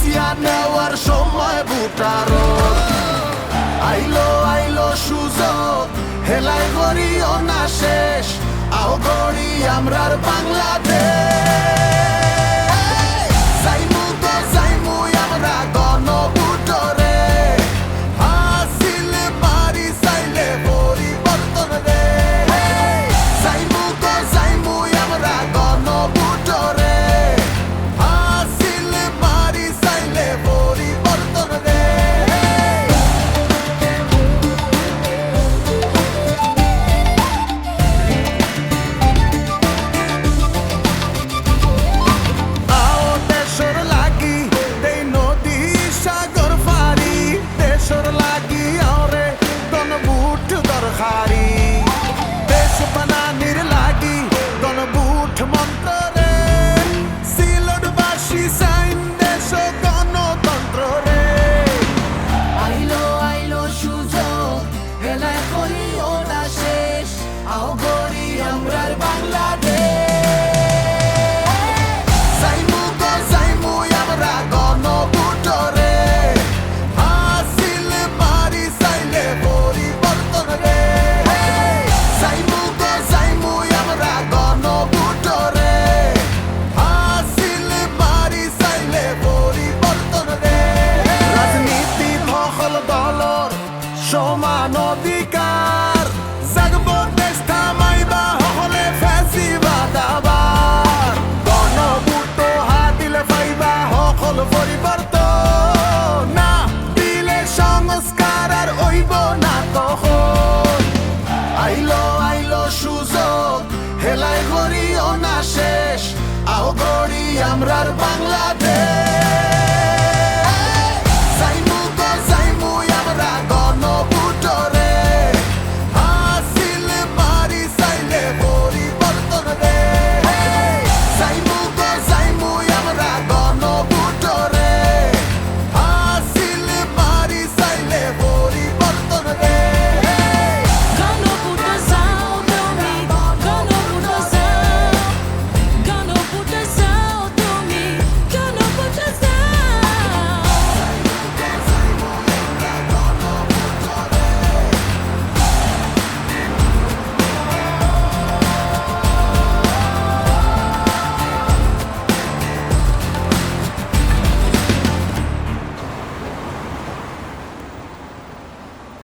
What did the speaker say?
বুঝিয়া নেওয়ার সময় বুটার আইলো আইলো সুযোগ হেলাই গড়িও না শেষ আও গড়ি আমরার বাংলাদেশ যাইমু তো যাইমু আমরা গণভোটরে হাসিলে পারি চাইলে পরিবর্তন রে যাইমু তো যাইমু আমরা গণভোটরে হাসিলে পারি চাইলে পরিবর্তন রে সমান অধিকার জাগব দেশ থামাইবা হলে ফ্যাসিবাদ আবার গণভোট হাতিলে পাইবা সকল পরিবর্তন না দিলে সংস্কার আর হইব না তখন আইলো আইলো সুযোগ হেলাই গড়িও না শেষ আও গড়ি আমরার